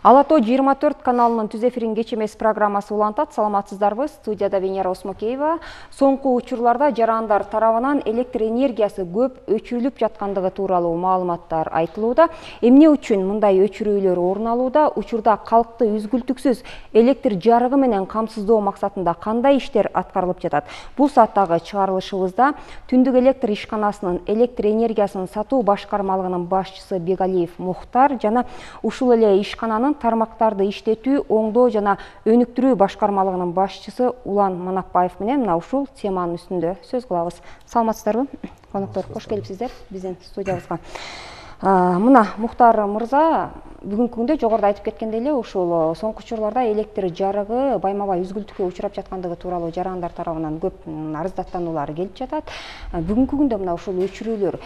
Алато 24 каналының түз эфирин кечемес программасы улантат. Саламатсыздарбы, студияда Венера Осмокеева. Соңку учурларда жарандар тарабынан электр энергиясы көп өчүрүлүп жаткандыгы тууралуу маалыматтар айтылууда. Эмне үчүн мындай өчүрүүлөр орун алууда? Учурда калкты үзгүлтүксүз электр жарыгы менен камсыздоо максатында кандай иштер аткарылып жатат? Бул сааттагы чыгарылышыбызда Түндүк электр ишканасынын электр энергиясын сатуу башкармалыгынын башчысы Бегалиев Мухтар жана ушул эле ишкананын тармактарды иштетүү, оңдоо жана өнүктүрүү башкармалыгынын башчысы Улан Манапбаев менен мына ушул теманын үстүндө сөз кылабыз. Саламатсыздарбы? Коноктор, кош келипсиздер биздин студиябызга. Мына Мухтар мырза, бүгүнкү күндө жогоруда айтып кеткендей эле ушул соңку учурларда электр жарыгы байма-бай үзгүлтүккө учурап жаткандыгы тууралуу жарандар тарабынан көп арыздаттануулар келип жатат. Бүгүнкү күндө мына ушул өчүрүүлөр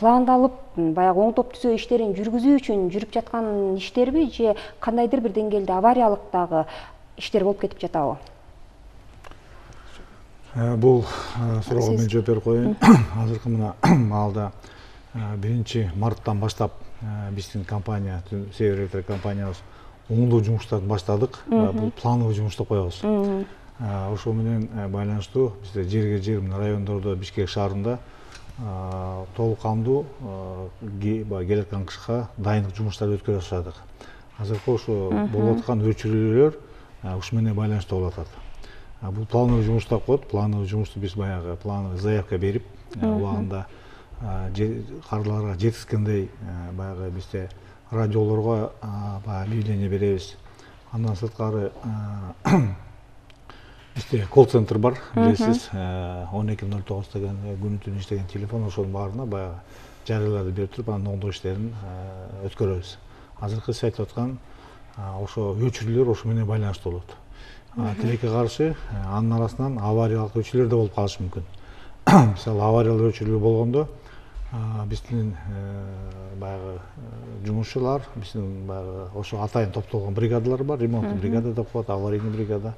пландалып, баягы оңдоп түзөө иштерин жүргүзүү үчүн жүрүп жаткан иштерби же кандайдыр бир деңгээлде авариялык дагы иштер болуп кетип жатабы? Бул суроого мен жооп берип коеюн. Азыркы мына маалда 1 марттан баштап биздин компания, Север Электр компаниябыз оңдоо жумуштарын баштадык. Бул плановый жумуш деп коебуз. Ошол менен байланыштуу бизде жерге жер райондордо, Бишкек шаарында толук кандуу келаткан кышка дайындык жумуштарды өткөрүп баштадык. Азыркы ошо болуп аткан өчүрүүлөр ушу менен байланыштуу болуп атат. Бул плановый жумуш деп коет. Плановый жумушту биз баягы плановый заявка берип, убагында карларга жетишкендей баягы бизде радиолорго объявление беребиз. Андан сырткары бизде колл-центр бар, билесиз, 1209 деген күнү түнү иштеген телефон, ошонун баарына баягы жарыяларды берип туруп, анын оңдоо иштерин өткөрөбүз. Азыркы сиз айтып аткан ошо өчүрүүлөр ошо менен байланыштуу болот. Тилекке каршы анын арасынан авариялык өчүрүүлөр да болуп калышы мүмкүн. Мисалы, авариялык өчүрүү болгондо биздин баягы жумушчулар, биздин баягы ошо атайын топтолгон бригадалар бар, ремонттуу бригада деп коет, аварийный бригада.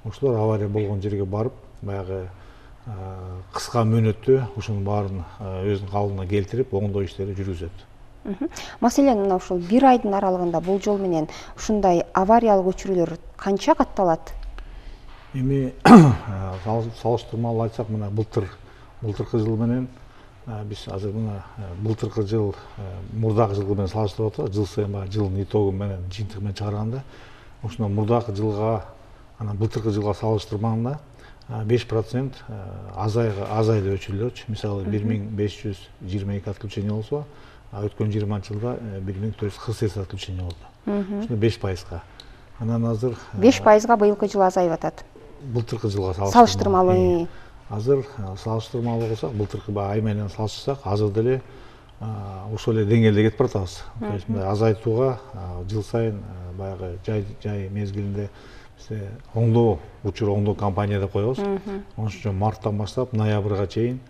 Ошолор авария болгон жерге барып, баягы кыска мөөнөттө ушунун баарын өзүнүн калыбына келтирип, оңдоо иштери жүргүзөт. Маселен, мына ушул 1 айдын аралыгында болжол менен ушундай авариялык өчүрүүлөр канча катталат? Эми салыштырмалуу айтсак, мына былтыркы жыл менен биз азыр мына былтыркы жыл мурдакы жыл менен салыштырып атабыз. Жыл сайын баягы жылдын итогу менен жыйынтыгы менен чыгарганда, ошондо мурдакы жылга, анан былтыркы жылга салыштырмаганда 5% азайды өчүрүүлөрчү. Мисалы 1522 отключение болсо, өткөн 20 жылда 1448 отключение болду. Ошондо 5%. Анан азыр 5%га быйылкы жыл азайып атат. Былтыркы жылга салыштырмалуу. Азыр салыштырмалуу болсок, былтыркы ай менен салыштырсак, азыр деле ошол эле деңгээлде кетип баратабыз. То есть мындай азайтууга жыл сайын баягы жай мезгилинде бизде оңдоо компания деп коебуз. Ошон үчүн марттан баштап ноябрга чейин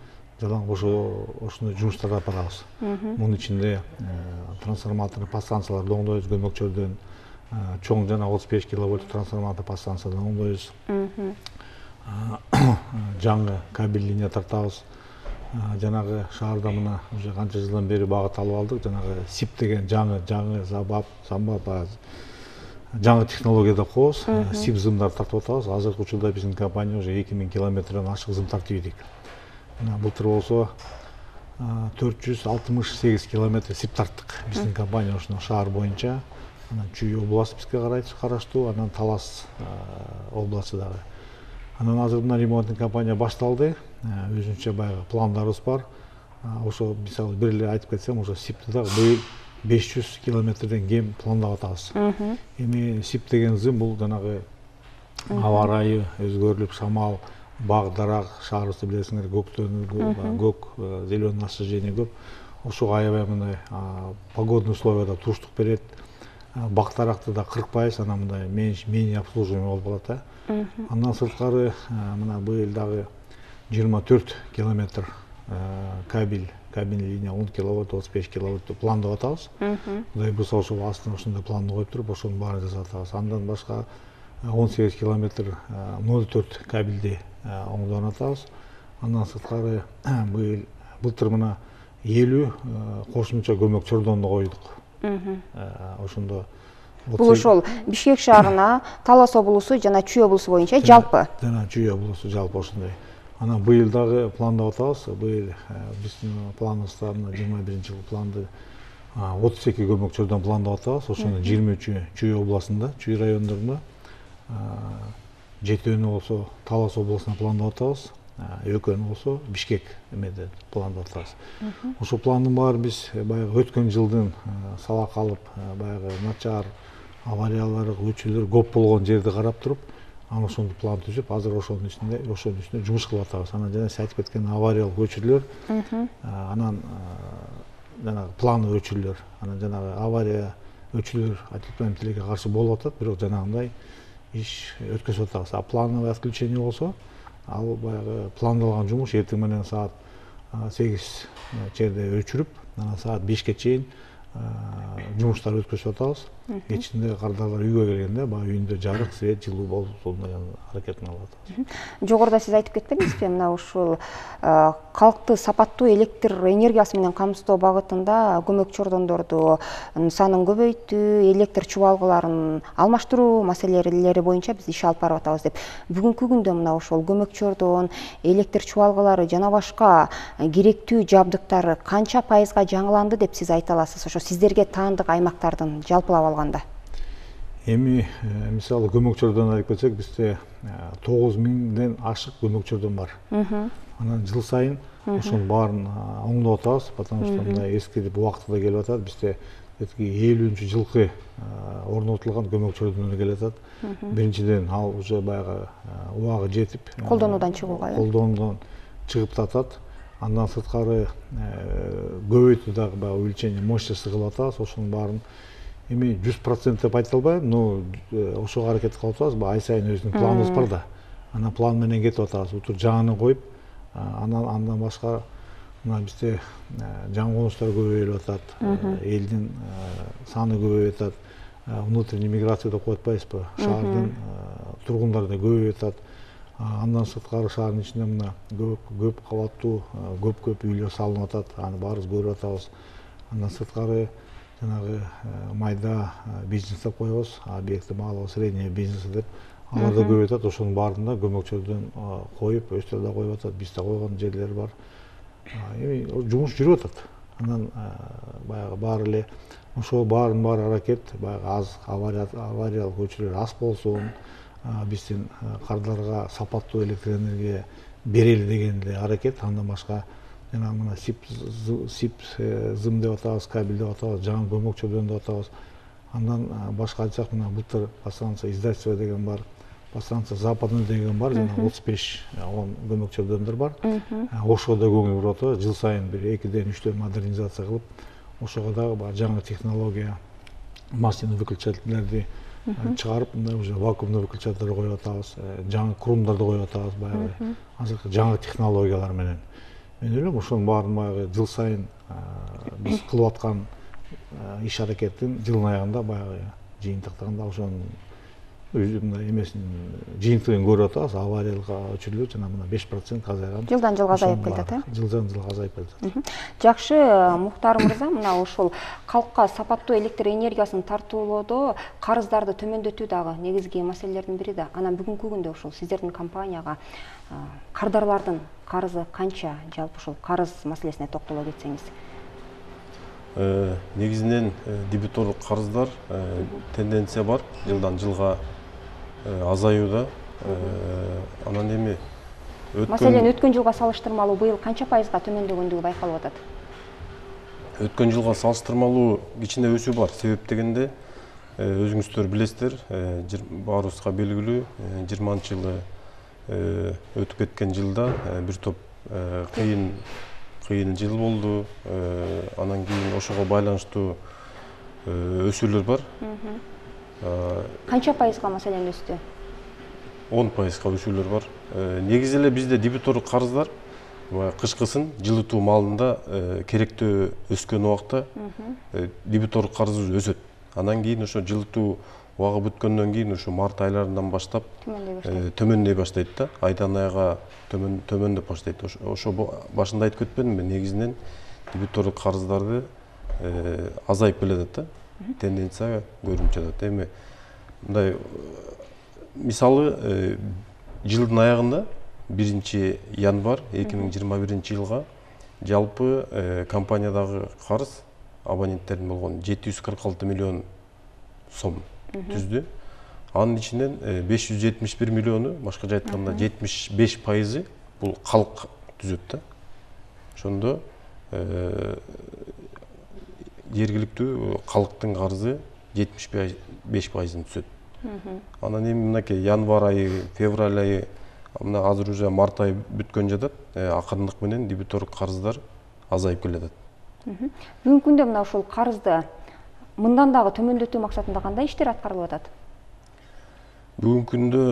жалаң ошондой жумуштарды алып барабыз. Мунун ичинде трансформаторный подстанцияларды оңдойбуз, көмөкчөрдөн чоң жана 35 киловольт трансформатор подстанциядан оңдойбуз. Жаңы кабель линия тартабыз. Жанагы шаарда мына уже канча жылдан бери багыт алып алдык. Жанагы СИП деген жаңы замбап жаңы технология деп коебуз. СИП зымдар тартып атабыз. Азыркы учурда биздин компания уже 2000 километрден ашык зым тартып ийдик. Былтыр болсо 468 километр СИП тарттык. Биздин компания ошоно шаар боюнча, анан Чүй областы бизге караштуу, анан Талас областы дагы. Анан азыр мына ремонттуу компания башталды. Өзүнчө баягы пландарыбыз бар. Ошо мисалы бир эле айтып кетсем, ошо СИПти дагы быйыл 500 километрден кем пландап атабыз. Эми СИП деген зым бул жанагы аба ырайы өзгөрүлүп, шамал, баг, дарак, шаарыбызды билесиңер, көк, зеленый насыжение көп. Ошого аябай мындай погодный условияда туруштук берет. Бак даракты да 40%, анан мындай менее обслуживание болуп калат. Андан сырткары мына быйыл дагы 24 километр кабель линия 10 киловольт, 35 киловольт пландап атабыз. Кудай буюрса ошол астына ошондой планды коюп туруп, ошонун баарын жасап атабыз. Андан башка 18 километр 0,4 кабелди оңдонуп атабыз. Андан сырткары былтыр мына 50 кошумча көмөк чордонду койдук. Ошондо Бул ошол Бишкек шаарына, Талас облусу жана Чүй облусу боюнча жалпы. Жана Чүй облусу жалпы ошондой. Анан быйыл дагы пландап атабыз. Быйыл биздин планыбызда 21-жылы планды 32 көмөкчөрдөн пландап атабыз. Ошонун 23-ü Чүй областында, Чүй райондорунда, 7-ünü болсо Талас областына пландап атабыз. Экөөнү болсо Бишкек эмеде пландап атабыз. Ошол пландын баары биз баягы өткөн жылдын сала калып, баягы начар авариялар, өчүүлөр көп болгон жерди карап туруп, анан ошондо план түзүп, азыр ошонун үстүндө жумуш кылып атабыз. Анан жана сиз айтып кеткен авариялык өчүрлөр, анан жанагы планы өчүрлөр, анан жанагы авария өчүрлөр отопление тилекке каршы болуп атат, бирок жанагындай иш өткөзүп атабыз. А плановый отключение болсо, ал баягы пландалган жумуш эртең менен саат 8 жерде өчүрүп, анан саат 5ке чейин жумуштар өткөзүп атабыз. Кечинде кардарлар үйгө келгенде баягы үйүндө жарык, свет, жылуу болуп аракетин алып атабыз. Жогоруда сиз айтып кетпедиңизби, мына ушул калкты сапаттуу электр энергиясы менен камсыздоо багытында көмөкчү ордондорду санын көбөйтүү, электр чубалгыларын алмаштыруу маселелери боюнча биз иш алып барып атабыз деп. Бүгүнкү күндө мына ошол көмөкчү ордон, электр чубалгылары жана башка керектүү жабдыктары канча пайызга жаңыланды деп сиз айта аласыз? Ошо сиздерге таандык аймактардын жалпылап алганда. Эми мисалы көмөкчүрдөн айтып кетсек, бизде 9000ден ашык көмөкчүрдөн бар. Анан жыл сайын ошонун баарын оңдоп атабыз, потому что мындай эскирип убактыда келип атат. Бизде 50-жылкы орнотулган көмөкчүрдөн келип атат. Биринчиден ал уже баягы убагы жетип, колдонуудан чыгууга, колдонуудан чыгып атат. Андан сырткары көбөйтүү дагы баягы увеличение мощности кылып атабыз. Ошонун баарын эми 100% деп айта албайм, но ошого аракет кылып атабыз. Ай сайын өзүнүн планыбыз бар да. Анан план менен кетип атабыз. Утур жаңыны коюп, андан башка мына бизде жаңы конуштар көбөйүп атат. Элдин саны көбөйүп атат. Внутренний миграция деп коюп атпайбызбы? Шаардын тургундары да көбөйүп атат. Андан сырткары шаардын ичинде мына көп кабаттуу, көп үйлөр салынып атат. Аны баарыбыз көрүп атабыз. Андан сырткары жанагы майда бизнес деп коебуз, объекты малого среднего бизнеса деп, алар да көбөйүп атат. Ошонун баарында көмөкчүрдөн коюп, өздөрү да коюп атат, биз да койгон жерлер бар. Эми жумуш жүрүп атат. Анан баягы баары эле ошол баарын аракет, баягы аз авариялык өчүрлөр аз болсун, биздин кардарга сапаттуу электр энергия берели деген эле аракет. Андан башка жана мына СИП зым деп атабыз, кабель деп атабыз, жаңы көмөкчүрдөн деп атабыз. Андан башка айтсак, мына былтыр постанция издательство деген бар, постанция западный деген бар, жана 35-10 көмөкчүрдөндөр бар. Ошого да көңүл буруп атабыз. Жыл сайын бир 2-3 модернизация кылып, ошого дагы жаңы технология, масляный выключательдерди чыгарып, мындай уже вакуумный выключательдер коюп атабыз, жаңы крумдарды коюп атабыз, баягы азыркы жаңы технологиялар менен. Мен ойлойм, ошонун баарын баягы жыл сайын биз кылып аткан иш аракеттин жылдын аягында баягы жыйынтыктагында ошонун мындай эмесин жыйынтыгын көрүп атабыз. Авариялык өчүрлөр жана мына 5% азайган. Жылдан жылга азайып келет, Жылдан жылга азайып келет. Жакшы, Мухтар мырза, мына ошол калкка сапаттуу электр энергиясын тартуулоодо карыздарды төмөндөтүү дагы негизги маселелердин бири да. Анан бүгүнкү күндө ошол сиздердин компанияга кардарлардын карызы канча? Жалпы ошол карыз маселесине токтоло кетсеңиз. Негизинен дебиторлук карыздар тенденция бар, жылдан жылга азаюуда. Анан эми маселен өткөн жылга салыштырмалуу быйыл канча пайызга төмөндөгөндүгү байкалып атат? Өткөн жылга салыштырмалуу кичине өсүү бар. Себеп дегенде өзүңүздөр билесиздер, баарыбызга белгилүү, 20-жылы өтүп кеткен жылда бир топ кыйын жыл болду. Анан кийин ошого байланыштуу өсүүлөр бар. Канча пайызга маселен өстү? 10%га өсүүлөр бар. Негизи эле бизде дебиторлук карыздар кышкысын жылытуу маалында керектөө өскөн убакта дебиторлук карызы өсөт. Анан кийин ошо жылытуу убагы бүткөндөн кийин ошо март айларынан баштап төмөндөй баштайт да. Айдан айга төмөндөп баштайт. Ошо башында айтып кетпедимби, негизинен дебиторлук карыздарды азайып келатат да. тенденция көрүнүп жатат. Эми мындай мисалы жылдын аягында 1 январь 2021 жылга жалпы компаниядагы карыз абоненттердин болгон 746 миллион сом түздү. Анын ичинен 571 миллиону, башкача айтканда 75% бул калк түзөт да. Ошондо жергиликтүү калктын карызы 75%-ын түзөт. Анан эми мынакей январь айы, февраль айы, мына азыр уже март айы бүткөн жатат. Акырындык менен дебиторлук карыздар азайып келатат. Бүгүнкү күндө мына ушул карызды мындан дагы төмөндөтүү максатында кандай иштер аткарылып атат? Бүгүнкү күндө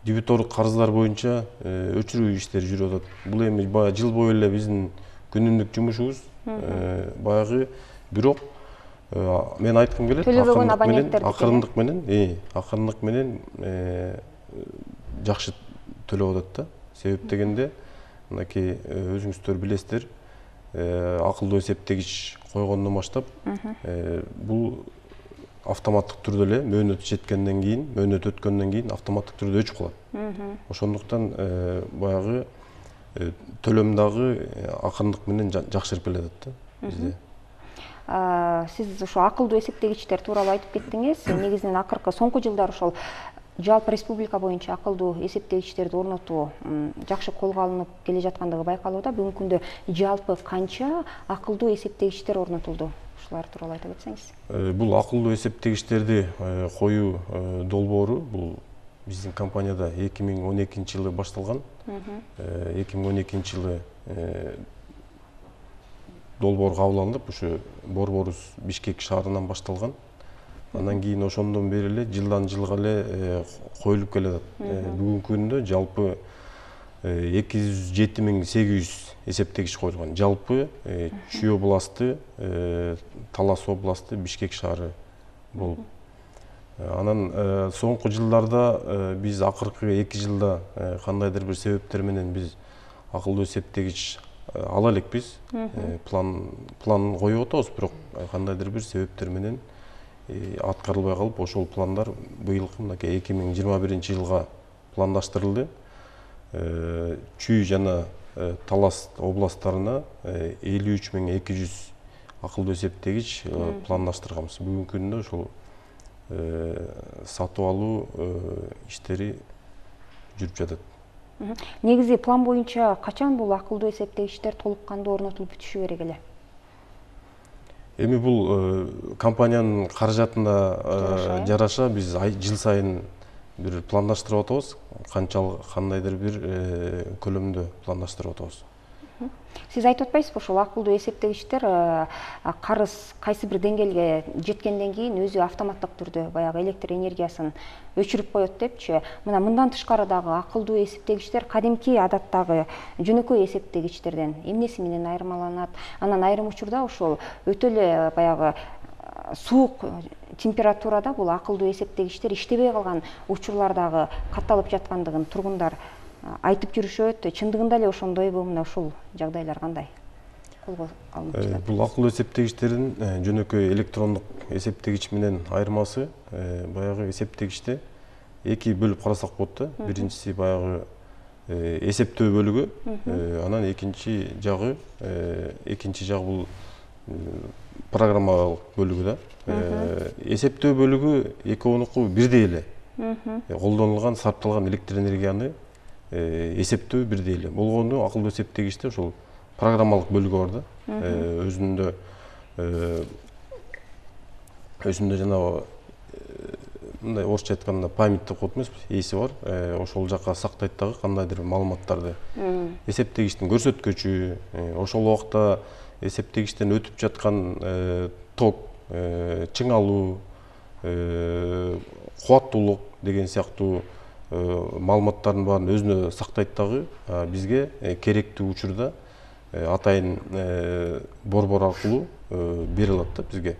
дебиторлук карыздар боюнча өчүрүү иштери жүрүп атат. Бул эми баягы жыл бою эле биздин күнүмдүк жумушубуз. Баягы бирок мен айткым келет, акырындык менен жакшы төлөп атат да. Себеп дегенде мынакей өзүңүздөр билесиздер, акылдуу эсептегич койгондон баштап бул автоматтык түрдө эле мөөнөт өткөндөн кийин автоматтык түрдө өчүп калат. Ошондуктан баягы төлөм дагы акырындык менен жакшырып келатат да бизде. Сиз ошо акылдуу эсептегичтер тууралуу айтып кеттиңиз. Негизинен акыркы соңку жылдар ошол жалпы республика боюнча акылдуу эсептегичтерди орнотуу жакшы колго алынып келе жаткандыгы байкалууда. Бүгүнкү күндө жалпы канча акылдуу эсептегичтер орнотулду? Ушулар тууралуу айтып кетсеңиз. Бул акылдуу эсептегичтерди коюу долбоору бул биздин компанияда 2012 жылы башталган. 2012 жылы долбоор кабыл алынып, ушу борборубуз Бишкек шаарынан башталган. Андан кийин ошондон бери эле жылдан жылга эле коюлуп келатат. Бүгүнкү күндө жалпы 207.800 эсептегич коюлган. Жалпы Чүй областы, Талас областы, Бишкек шаары болуп. Анан соңку жылдарда биз акыркы 2 жылда кандайдыр бир себептер менен биз акылдуу эсептегич ала элекпиз. План коюп атабыз, бирок кандайдыр бир себептер менен аткарылбай калып, ошол пландар быйылкы мынакей 2021 жылга пландаштырылды. Чүй жана Талас областтарына 53.200 акылдуу эсептегич пландаштырганбыз. Бүгүнкү күндө ошол сатып алуу иштери жүрүп жатат. Негизи план боюнча качан бул акылдуу эсептегичтер толук кандуу орнотулуп бүтүшү керек эле? Эми бул компаниянын каражатына жараша биз жыл сайын бир пландаштырып атабыз. Кандайдыр бир көлөмдө пландаштырып атабыз. Сиз айтып атпайсызбы, ошол акылдуу эсептегичтер карыз кайсы бир деңгээлге жеткенден кийин өзү автоматтык түрдө баягы электр энергиясын өчүрүп коет депчи. Мындан тышкары дагы акылдуу эсептегичтер кадимки адаттагы жөнөкөй эсептегичтерден эмнеси менен айырмаланат? Анан айрым учурда ошол өтө эле баягы суук температурада бул акылдуу эсептегичтер иштебей калган учурлар дагы катталып жаткандыгын тургундар айтып жүрүшөт. Чындыгында эле ошондойбу? Мына ушул жагдайлар кандай колго алынып жатат? Бул акылдуу эсептегичтердин жөнөкөй электрондук эсептегич менен айырмасы баягы эсептегичте эки бөлүп карасак болот да. Биринчиси баягы эсептөө бөлүгү, анан экинчи жагы бул программалык бөлүгү да. Эсептөө бөлүгү экөөнүкү бирдей эле. Колдонулган, сарпталган электр энергияны эсептөө бирдей эле. Болгону акылдуу эсептегичте ошол программалык бөлүгү бар да. Өзүндө жанагы мындай орусча айтканда память деп коет эмеспи, эси бар. Ошол жака сактайт дагы кандайдыр маалыматтарды. Эсептегичтин көрсөткүчү, ошол убакта эсептегичтен өтүп жаткан ток, чыңалуу, кубаттуулук деген сыяктуу маалыматтардын баарын өзүнө сактайт дагы, бизге керектүү учурда атайын борбор аркылуу бере алат да бизге.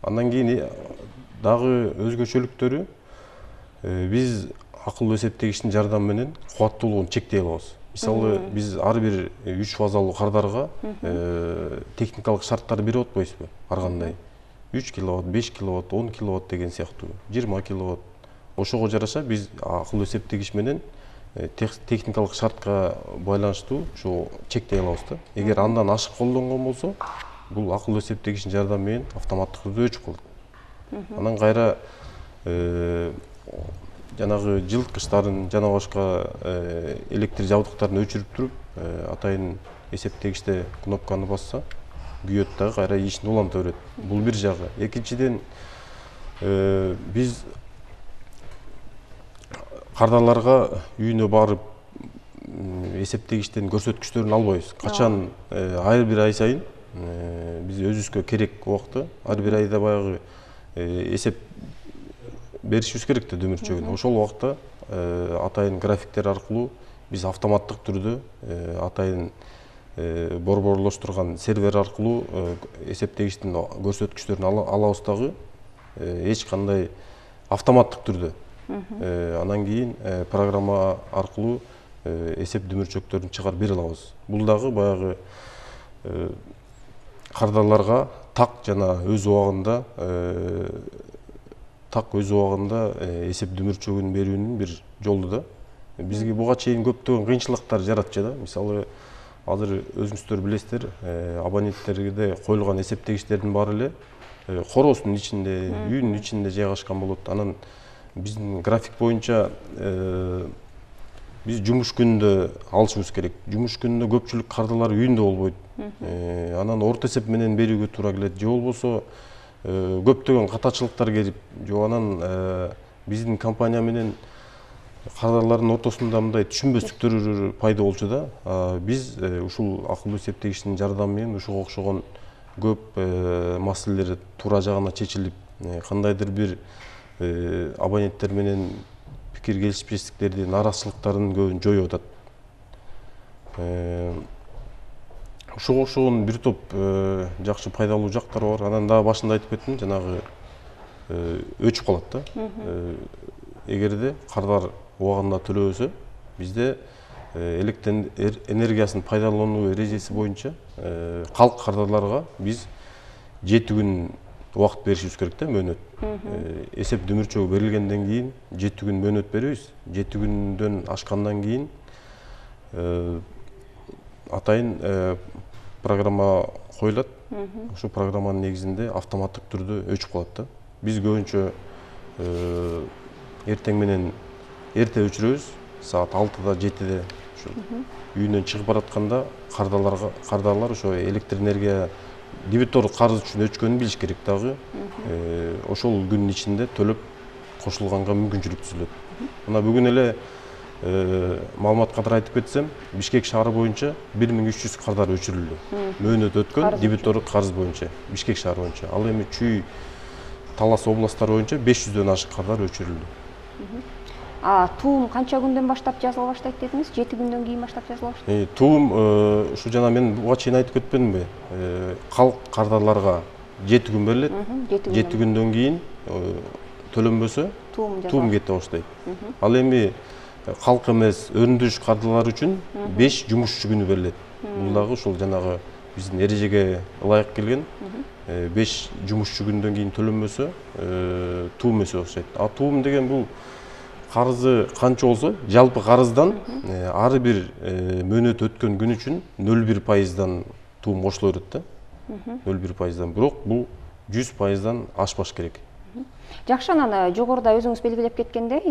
Андан кийин дагы өзгөчөлүктөрү, биз акылдуу эсептегичтин жардамы менен кубаттуулугун чектей алабыз. Мисалы, биз ар бир 3 фазалуу кардарга техникалык шарттар берип атпайбызбы? Ар кандай 3 киловатт, 5 киловатт, 10 киловатт деген сыяктуу, 20 киловатт. Ошого жараша биз акылдуу эсептегич менен техникалык шартка байланыштуу ушу чектей алабыз да. Эгер андан ашык колдонгон болсо, бул акылдуу эсептегичтин жардамы менен автоматтык түрдө өчүп калат. Анан кайра жанагы жылыткычтарын жана башка электр жабдыктарын өчүрүп туруп, атайын эсептегичте кнопканы басса, күйөт дагы кайра ишин уланта берет. Бул бир жагы. Экинчиден, биз кардарларга үйүнө барып эсептегичтин көрсөткүчтөрүн албайбыз. Качан ар бир ай сайын биз өзүбүзгө керек убакта ар бир айда баягы эсеп беришибиз керек да дөмөрчөгүн. Ошол убакта атайын графиктер аркылуу биз автоматтык түрдө атайын борборлоштурган сервер аркылуу эсептегичтин көрсөткүчтөрүн алабыз дагы эч кандай автоматтык түрдө. Анан кийин программа аркылуу эсеп дөмөрчөктөрүн чыгарып бере алабыз. Бул дагы баягы кардарларга так жана өз убагында эсеп дөмөрчөгүн берүүнүн бир жолу да. Бизге буга чейин көптөгөн кыйынчылыктар жаратчы да. Мисалы, азыр өзүңүздөр билесиздер, абоненттерге коюлган эсептегичтердин баары эле короосунун ичинде, үйүнүн ичинде жайгашкан болот. Анан биздин график боюнча биз жумуш күнүндө алышыбыз керек. Жумуш күнүндө көпчүлүк кардалар үйүндө болбойт. Анан орто эсеп менен берүүгө туура келет. Же болбосо көптөгөн катачылыктар келип, же анан биздин компания менен кардарлардын ортосунда мындай түшүнбөстүктөр пайда болчу да. Биз ушул акылдуу эсептегичтин жардамы менен ушуга окшогон көп маселелер туура жагына чечилип, кандайдыр бир абоненттер менен пикир келишпестиктерди, нааразычылыктардын көбүн жоюп атат. Ушуга окшогон бир топ жакшы пайдалуу жактар бар. Анан дагы башында айтып кеттим, жанагы өчүп калат да. Эгерде кардар убагында төлөбөсө, бизде электр энергиясын пайдалануу эрежеси боюнча калк кардарларга биз 7 күн убакыт беришибиз керек да, мөөнөт. Эсеп дөмөрчөгү берилгенден кийин 7 күн мөөнөт беребиз. 7 күндөн ашкандан кийин атайын программа коюлат. Ошол программанын негизинде автоматтык түрдө өчүп калат да. Биз көбүнчө эртең менен эрте өчүрөбүз, саат 6-да 7-де үйүнөн чыгып баратканда кардарлар ошо электр энергия дебиторлук карыз үчүн өчкөнүн билиш керек дагы. Ошол күнүн ичинде төлөп кошулганга мүмкүнчүлүк түзүлөт. Мына бүгүн эле маалымат катары айтып кетсем, Бишкек шаары боюнча 1300 кардар өчүрүлдү. Мөөнөт өткөн дебиторлук карыз боюнча, Бишкек шаары боюнча. Ал эми Чүй, Талас областтары боюнча 500дөн ашык кардар өчүрүлдү. Туум канча күндөн баштап жазыла баштайт дедиңиз? 7 күндөн кийин баштап жазыла баштайт. Туум ушу жана мен буга чейин айтып кетпедимби? Калк кардарларга 7 күн берилет. 7 күндөн кийин төлөнбөсө туум кете баштайт. Ал эми калк эмес, өрүндүш кардарлар үчүн 5 жумушчу күнү берилет. Бул дагы ушул жанагы биздин эрежеге ылайык келген 5 жумушчу күндөн кийин төлөнбөсө туум өсө баштайт. Туум деген бул карызы канча болсо, жалпы карыздан ар бир мөөнөт өткөн күн үчүн 0,1%дан туум кошуло берет да. 0,1%дан. Бирок бул 100%дан ашпаш керек. Жакшы, анан жогоруда өзүңүз белгилеп кеткендей,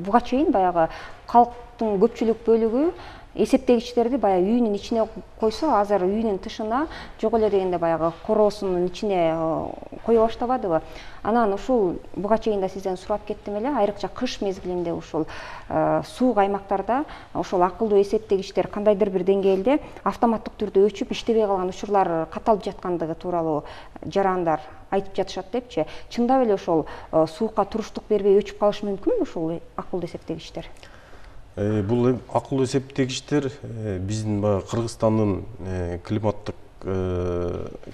буга чейин баягы калктын көпчүлүк бөлүгү эсептегичтерди баягы үйүнүн ичине койсо, азыр үйүнүн тышына, жок эле дегенде баягы короосунун ичине кое баштабадыбы? Анан ушул буга чейин да сизден сурап кеттим эле, айрыкча кыш мезгилинде ушул суук аймактарда ошол акылдуу эсептегичтер кандайдыр бир деңгээлде автоматтык түрдө өчүп иштебей калган учурлар каталып жаткандыгы тууралуу жарандар айтып жатышат депчи. Чындап эле ошол суукка туруштук бербей өчүп калышы мүмкүнбү ушул акылдуу эсептегичтер? Бул акылдуу эсептегичтер биздин Кыргызстандын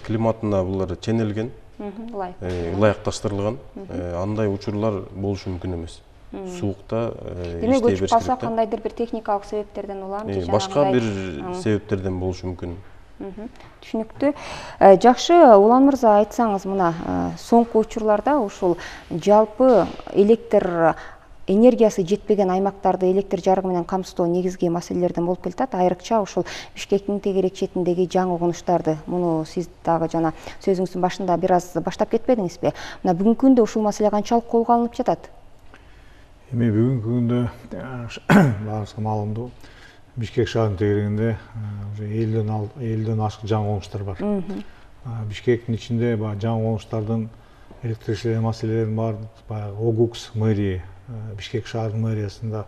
климатына булар ченелген, ылайыкташтырылган. Андай учурлар болушу мүмкүн эмес. суукта Демек иштей өчүп бериш калса керек да. кандайдыр бир техникалык себептерден улам же Башка бир жанагындай. себептерден болушу мүмкүн. Түшүнүктүү. Жакшы, Улан мырза, айтсаңыз, мына соңку учурларда ушул жалпы электр энергиясы жетпеген аймактарды электр жарыгы менен камсыздоо негизги маселелерден болуп келатат. Айрыкча ушул Бишкектин тегерек четиндеги жаңы угунуштарды. Муну сиз дагы жана сөзүңүздүн башында бир аз баштап кетпедиңизби? Мына бүгүнкү күндө ушул маселе канчалык колго алынып жатат? Эми бүгүнкү күндө баарыбызга маалымдуу, Бишкек шаарынын тегерегинде уже 50ден ашык жаңы угунуштар бар. Бишкектин ичинде жаңы угунуштардын электричество маселелеринин баары баягы ОГУКС мэрия, Бишкек шаарынын мэриясында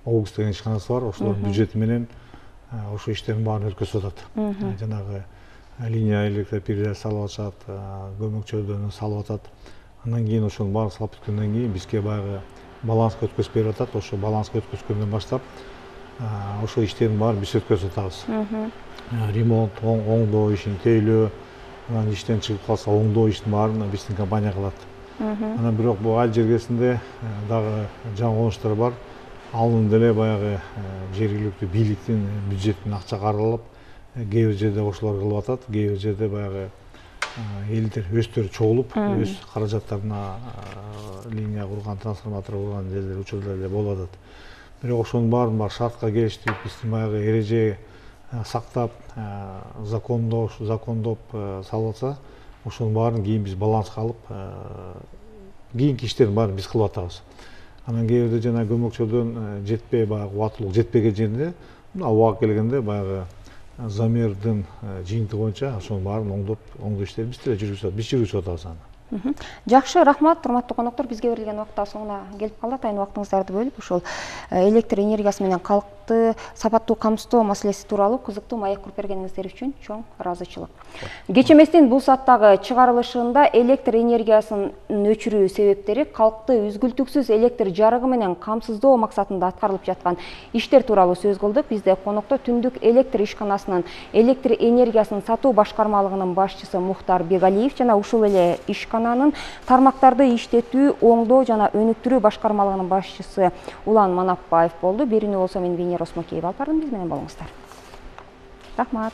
ОГУКС деген ишканасы бар. Ошолордун бюджети менен ошо иштердин баарын өткөзүп атат. Жанагы линия электропередач салып атышат, көмөкчөлөрүн салып атат. Андан кийин ошонун баарын салып бүткөндөн кийин бизге баягы баланска өткөзүп берип атат. Ошо баланска өткөзгөндөн баштап ошо иштердин баарын биз өткөзүп атабыз. Ремонт, оңдоо ишин тейлөө, анан иштен чыгып калса оңдоо ишин баарын биздин компания кылат. Анан бирок бул айыл жергесинде дагы жаңы угунуштар бар. Алынын деле баягы жергиликтүү бийликтин бюджетинен акча каралып, кээ бир жерде ошолор кылып атат, кээ бир жерде баягы элдер өздөрү чогулуп, өз каражаттарына линия курган, трансформатор курган жерлер, учурлар эле болуп атат. Бирок ошонун баарын шартка келиштирип, биздин баягы эреже сактап, закондоп салып атса, ошонун баарын кийин биз баланска алып, кийинки иштердин баарын биз кылып атабыз. Анан кээ бирде жана көмөкчөдөн жетпей, баягы убактылуу жетпеген жерде, убак келгенде баягы замердин жыйынтыгы боюнча ошонун баарын оңдоо иштерин биз деле жүргүзүп атабыз аны. Жакшы, рахмат, урматтуу коноктор. Бизге берилген убакыт соңуна келип калды. Атайын убактыңыздарды бөлүп, ушул электр энергиясы менен калкты сапаттуу камсыздоо маселеси тууралуу кызыктуу маек куруп бергениңиздер үчүн чоң ыраазычылык. Кеч эместин бул сааттагы чыгарылышында электр энергиясын өчүрүү себептери, калкты үзгүлтүксүз электр жарыгы менен камсыздоо максатында аткарылып жаткан иштер тууралуу сөз кылдык. Бизде конокто Түндүк электр ишканасынын электр энергиясын сатуу башкармалыгынын башчысы Мухтар Бегалиев жана ушул эле ишкананын тармактарды иштетүү, оңдоо жана өнүктүрүү башкармалыгынын башчысы Улан Манапбаев болду. Берүүнү болсо мен Венера Осмокеева алып бардым. Биз менен болуңуздар. Рахмат.